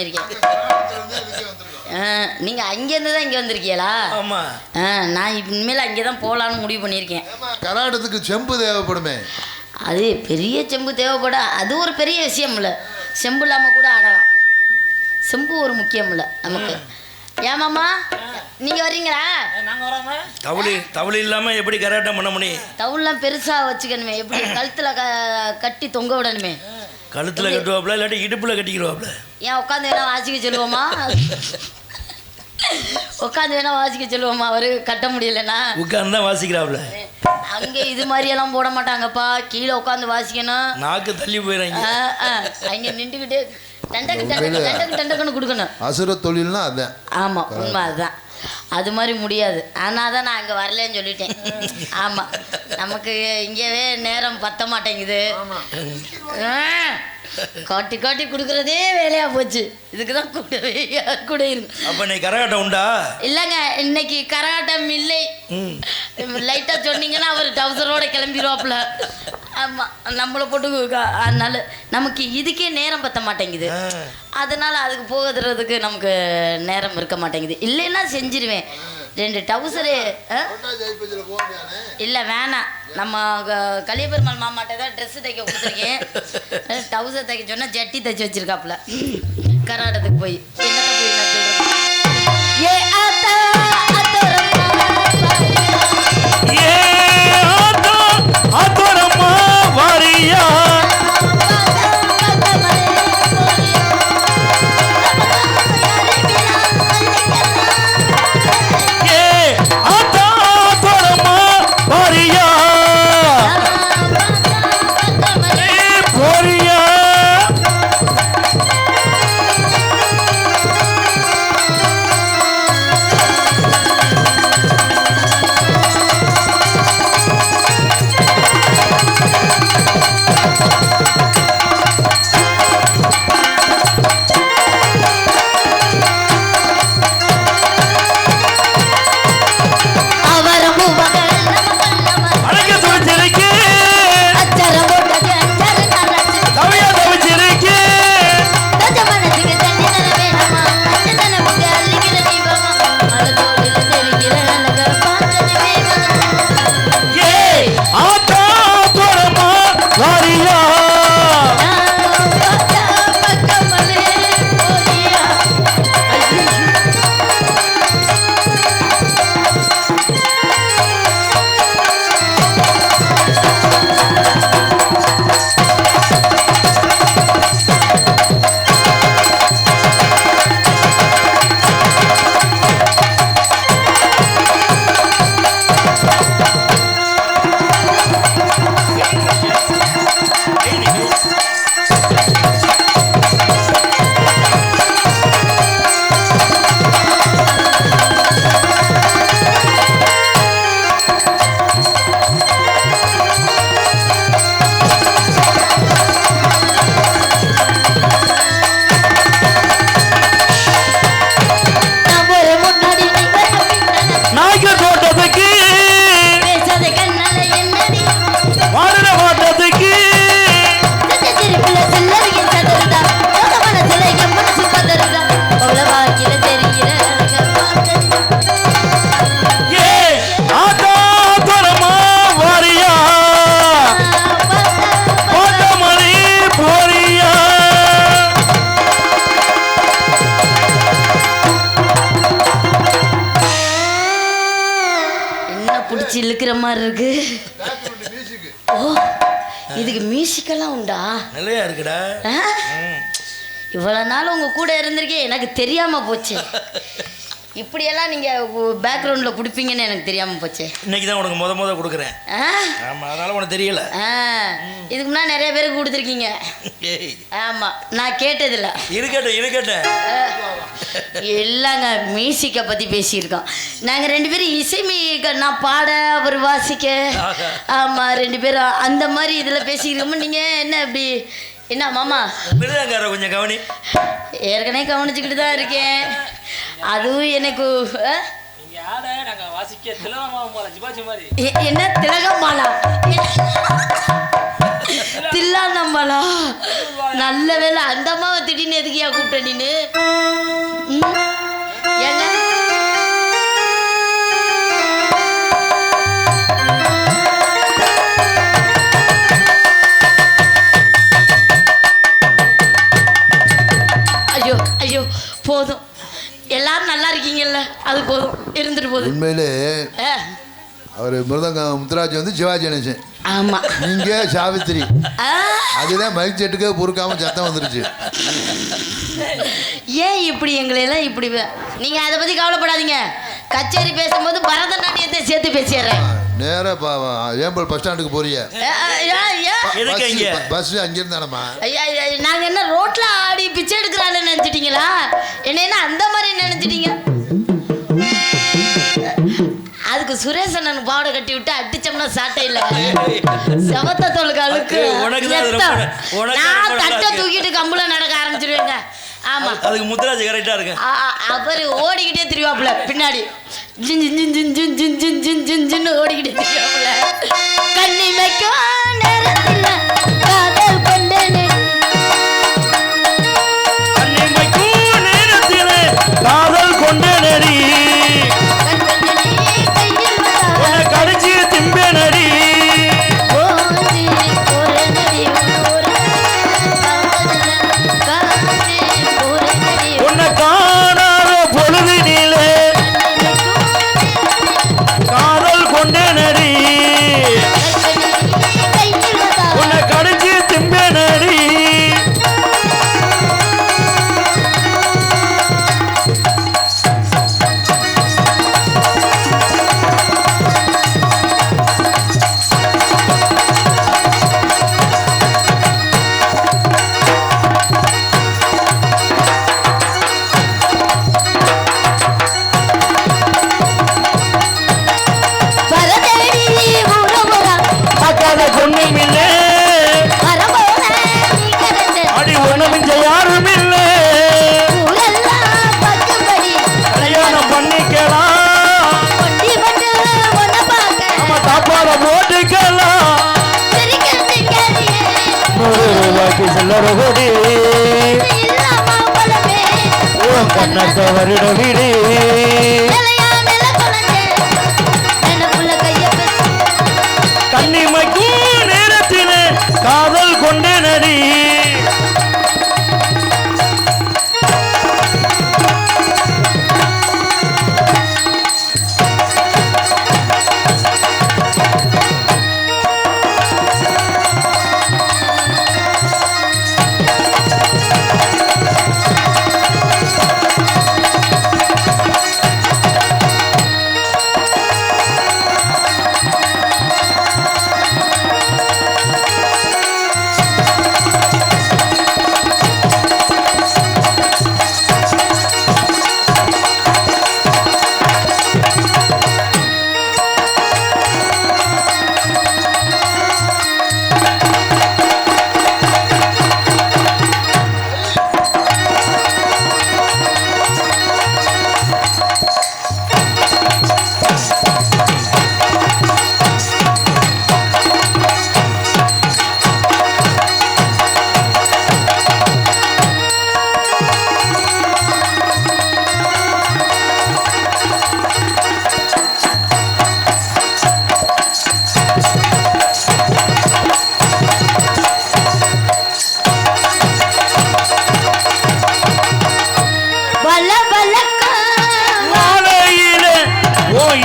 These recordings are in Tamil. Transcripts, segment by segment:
பண்ணியிருக்கேன். நீங்கள் அங்கேருந்து தான் இங்கே வந்திருக்கீங்களா? ஆமாம். நான் இனிமேல் அங்கே தான் போகலான்னு முடிவு பண்ணியிருக்கேன். கராட்டத்துக்கு செம்பு தேவைப்படுமே. அது பெரிய செம்பு தேவைப்பட, அது ஒரு பெரிய விஷயம் இல்லை. செம்பு இல்லாமல் கூட ஆடலாம். செம்பு ஒரு முக்கியம் இல்லை நமக்கு. ஏமாம்மா நீங்கள் வர்றீங்களா? தவுளி இல்லாமல் எப்படி கராட்டம் பண்ண முடியும்? தவுல்லாம் பெருசாக வச்சுக்கணுமே. எப்படி கழுத்தில் கட்டி தொங்க விடணுமே. கழுத்தில் கட்டுவாப்புல இல்லாட்டி இடுப்பில் கட்டிக்கிடுவாப்புல. ஏன் உட்காந்து வேணா வாசிக்க சொல்லுவோமா? உட்காந்து வேணா வாசிக்க சொல்லுவோமா? அவரு கட்ட முடியலன்னா உட்காந்து தான் வாசிக்கிறாப்புல. அங்கே இது மாதிரியெல்லாம் போட மாட்டாங்கப்பா. கீழே உட்காந்து வாசிக்கணும். நாக்கு தள்ளி போயிடுறாங்க. அங்கே நின்றுக்கிட்டே டண்டக்குன்னு கொடுக்கணும். அசுர தொழில்னா அதுதான். ஆமாம், உண்மை அதுதான். அது மாதிரி முடியாது. ஆனால் தான் நான் அங்கே வரலன்னு சொல்லிட்டேன். ஆமாம், நமக்கு இங்கேவே நேரம் பத்த மாட்டேங்குது. காட்டி காட்டி கொடுக்குறதே வேலையாக போச்சு. இதுக்கு தான் கூட இருக்கு. அப்போ நீ கரகாட்டம் உண்டா? இல்லைங்க, இன்னைக்கு கரகாட்டம் இல்லை. லைட்டாக சொன்னீங்கன்னா அவர் டவுசரோட கிளம்பிடுவாப்புல. ஆமாம், நம்மளை போட்டு அதனால நமக்கு இதுக்கே நேரம் பற்ற மாட்டேங்குது. அதனால் அதுக்கு போகிறதுக்கு நமக்கு நேரம் இருக்க மாட்டேங்குது. இல்லைன்னா செஞ்சிருவேன். 2 டவுசரு இல்லை வேணாம். நம்ம கலியபெருமாள் மாமாட்ட தான் ட்ரெஸ்ஸு தைக்க கொடுத்துருக்கேன். டவுசர் தைக்க சொன்னால் ஜட்டி தைச்சி வச்சிருக்காப்புல. கராட்டத்துக்கு போய் என்னத்தை போய் நான் சொல்கிறேன். ஏ ஆத்தா ஆத்தோரம்மா வாரியா இழுக்கிற மாதிரி இருக்கு. ஓ, இதுக்கு மியூசிக்கெல்லாம் உண்டா? நிறையா இருக்குடா. இவ்வளோ நாள் உங்கள் கூட இருந்திருக்கேன், எனக்கு தெரியாமல் போச்சு. இப்படியெல்லாம் நீங்கள் பேக்ரவுண்டில் கொடுப்பீங்கன்னு எனக்கு தெரியாமல் போச்சு. இன்னைக்கு தான் உனக்கு முத கொடுக்குறேன். ஆமாம், அதனால உனக்கு தெரியல. இதுக்கு முன்னாடி நிறைய பேருக்கு கொடுத்துருக்கீங்க. ஆமாம், நான் கேட்டதில்ல. இருக்கட்டும். இல்லைங்க, மியூசிக்கை பற்றி பேசியிருக்கோம். நாங்கள் 2 பேரும் இசைமி, நான் பாட அவர் வாசிக்க. ஆமாம், 2 பேரும் அந்த மாதிரி இதில் பேசியிருக்கோம். நீங்கள் என்ன இப்படி என்ன மாமா விருதாங்கார கொஞ்சம் கவனி. ஏற்கனவே கவனிச்சுக்கிட்டு தான் இருக்கேன். அதுவும் எனக்கு என்ன திலகமாலா தில்லா நம்பலா நல்ல வேலை அந்த அம்மாவை திடீர்னு எதுக்கியா கூப்பிட்ட நீனு எங்க ஐயோ ஐயோ போதும் எல்லாரும் நல்லா இருக்கீங்கல்ல அது போதும் இருந்துட்டு போதும் உண்மையிலே அவர் மிருதங்கம் முத்துராஜ் வந்து சிவாஜி கணேசன். ஆமா நீங்க சாவித்திரி. அதுதான் மைக் செட்டுக்கே பொறுக்காம சத்தம் வந்துருச்சு. ஏன் இப்படி எங்களை எல்லாம் இப்படி நீங்க அதை பத்தி கவலைப்படாதீங்க. கச்சேரி பேசும்போது பரதநாட்டியத்தை சேர்த்து பேசிடுறேன். நேரா ஏம்பல் பஸ் ஸ்டாண்டுக்கு போறிய பஸ் அங்கிருந்து தானம்மா. நாங்க என்ன ரோட்ல ஆடி பிச்சை எடுக்கிறான்னு நினைச்சிட்டீங்களா? என்ன அந்த மாதிரி நினைச்சிட்டீங்க? அதுக்கு சுரேஷ் அண்ணன் பாவடை கட்டி விட்டு அடிச்சோம்னா சாட்டை இல்ல செவத்த தொழுக்காலுக்கு நான் தட்டை தூக்கிட்டு கம்புல நடக்க ஆரம்பிச்சிருவேங்க. ஆமா அதுக்கு முத்துராஜ் கரெக்டா இருக்கு. அவர் ஓடிக்கிட்டே திரிவாப்புல பின்னாடி ஜின் ஜின் ஜின் ஜின் ஜின் ஜின் ஜின் ஜின் ஜின் ஓடிக்கிட்டே திரிவாப்புல. கண்ணிமைக்கும் நேரத்தில் காதல் கொண்டேனே கண்ணிமைக்கும் நேரத்தில் காதல் கொண்டேனடி கடிச்சு திம்பேனடி உன்னை காணாத பொழுதினிலே காதல் கொண்டேனடி உன்னை கடிச்சு திம்பேனடி அடி ஒண்ணுமிஞ்ச யாரும் இல்லை கல்யாணம் பண்ணிக்கலாம் நம்ம தாப்பாட போட்டுக்கலாம் ரூபாய்க்கு சில்லற கொடி கண்ணத்தை வருட விடு கண்ணிமைக்கும் நேரத்திலே காதல் கொண்டேனடி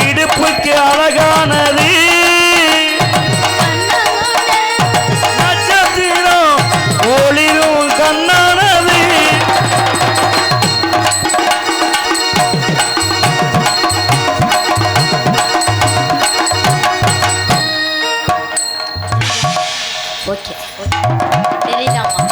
இடுப்புக்கு அழகானது நட்சத்திரம் ஒளிரும் கண்ணானது ஓகே தெரியுதாம்மா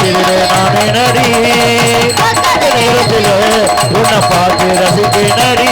நானே நடி நேரத்தில் உன்னை பார்த்து ரசிக்க நடி